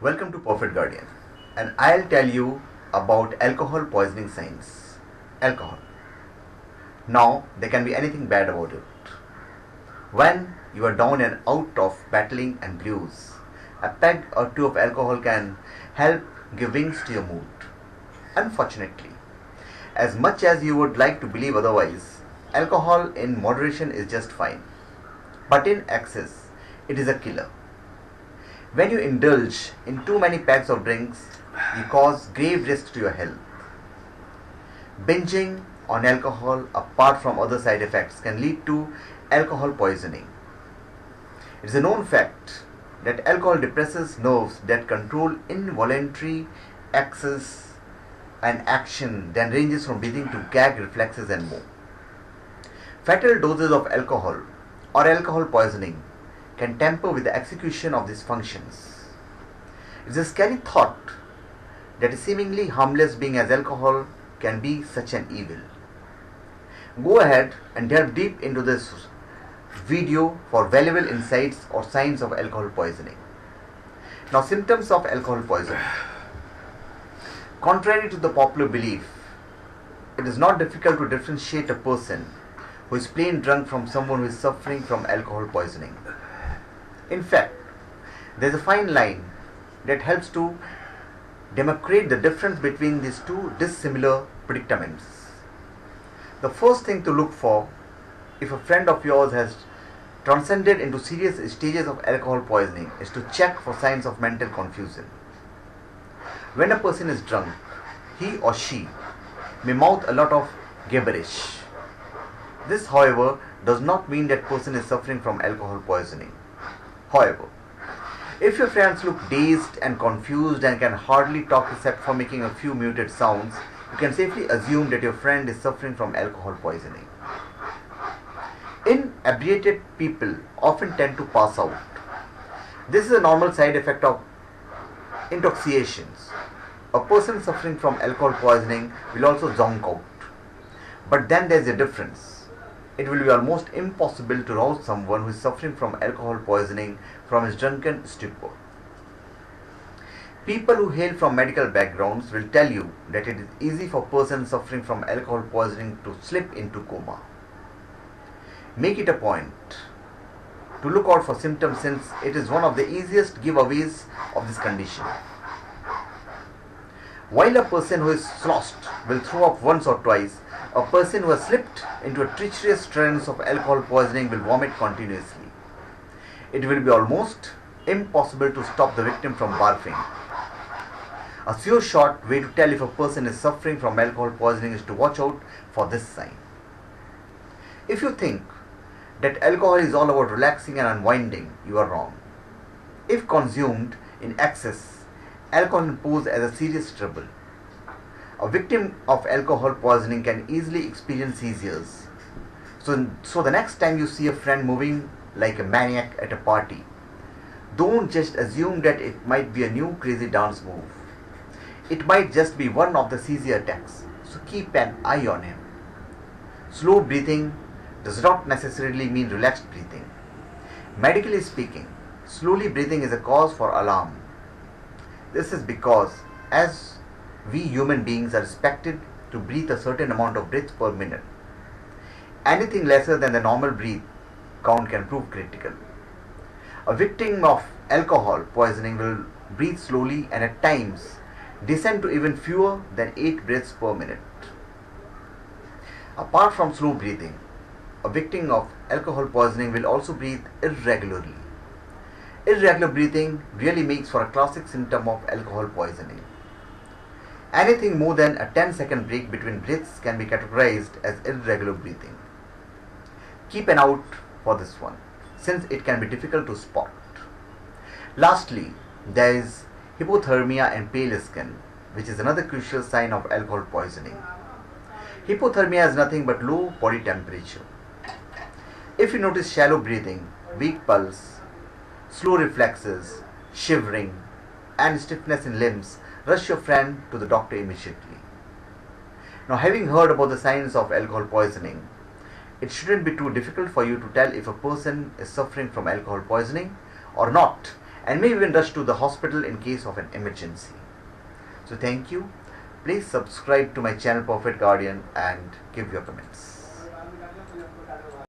Welcome to Perfect Guardian, and I'll tell you about alcohol poisoning signs. Alcohol. Now, there can be anything bad about it. When you are down and out of battling and blues, a peg or two of alcohol can help give wings to your mood. Unfortunately, as much as you would like to believe otherwise, alcohol in moderation is just fine. But in excess, it is a killer. When you indulge in too many packs of drinks, you cause grave risks to your health. Binging on alcohol, apart from other side effects, can lead to alcohol poisoning. It is a known fact that alcohol depresses nerves that control involuntary access and action, then ranges from breathing to gag reflexes and more. Fatal doses of alcohol or alcohol poisoning can tamper with the execution of these functions. It is a scary thought that a seemingly harmless being as alcohol can be such an evil. Go ahead and delve deep into this video for valuable insights or signs of alcohol poisoning. Now, symptoms of alcohol poisoning. Contrary to the popular belief, it is not difficult to differentiate a person who is plain drunk from someone who is suffering from alcohol poisoning. In fact, there is a fine line that helps to demarcate the difference between these two dissimilar predicaments. The first thing to look for, if a friend of yours has transcended into serious stages of alcohol poisoning, is to check for signs of mental confusion. When a person is drunk, he or she may mouth a lot of gibberish. This, however, does not mean that person is suffering from alcohol poisoning. However, if your friends look dazed and confused and can hardly talk except for making a few muted sounds, you can safely assume that your friend is suffering from alcohol poisoning. Inebriated people often tend to pass out. This is a normal side effect of intoxications. A person suffering from alcohol poisoning will also zonk out. But then there is a difference. It will be almost impossible to rouse someone who is suffering from alcohol poisoning from his drunken stupor. People who hail from medical backgrounds will tell you that it is easy for persons suffering from alcohol poisoning to slip into coma. Make it a point to look out for symptoms, since it is one of the easiest giveaways of this condition. While a person who is sloshed will throw up once or twice, a person who has slipped into a treacherous trance of alcohol poisoning will vomit continuously. It will be almost impossible to stop the victim from barfing. A sure shot way to tell if a person is suffering from alcohol poisoning is to watch out for this sign. If you think that alcohol is all about relaxing and unwinding, you are wrong. If consumed in excess, alcohol can pose as a serious trouble. A victim of alcohol poisoning can easily experience seizures. So the next time you see a friend moving like a maniac at a party, don't just assume that it might be a new crazy dance move. It might just be one of the seizure attacks, so keep an eye on him. Slow breathing does not necessarily mean relaxed breathing. Medically speaking, slowly breathing is a cause for alarm. This is because, as we human beings are expected to breathe a certain amount of breaths per minute, anything lesser than the normal breath count can prove critical. A victim of alcohol poisoning will breathe slowly and at times descend to even fewer than 8 breaths per minute. Apart from slow breathing, a victim of alcohol poisoning will also breathe irregularly. Irregular breathing really makes for a classic symptom of alcohol poisoning. Anything more than a 10-second break between breaths can be categorized as irregular breathing. Keep an eye out for this one, since it can be difficult to spot. Lastly, there is hypothermia and pale skin, which is another crucial sign of alcohol poisoning. Hypothermia is nothing but low body temperature. If you notice shallow breathing, weak pulse, slow reflexes, shivering, and stiffness in limbs, rush your friend to the doctor immediately. Now, having heard about the signs of alcohol poisoning, it shouldn't be too difficult for you to tell if a person is suffering from alcohol poisoning or not, and may even rush to the hospital in case of an emergency. So thank you. Please subscribe to my channel Perfect Guardian and give your comments.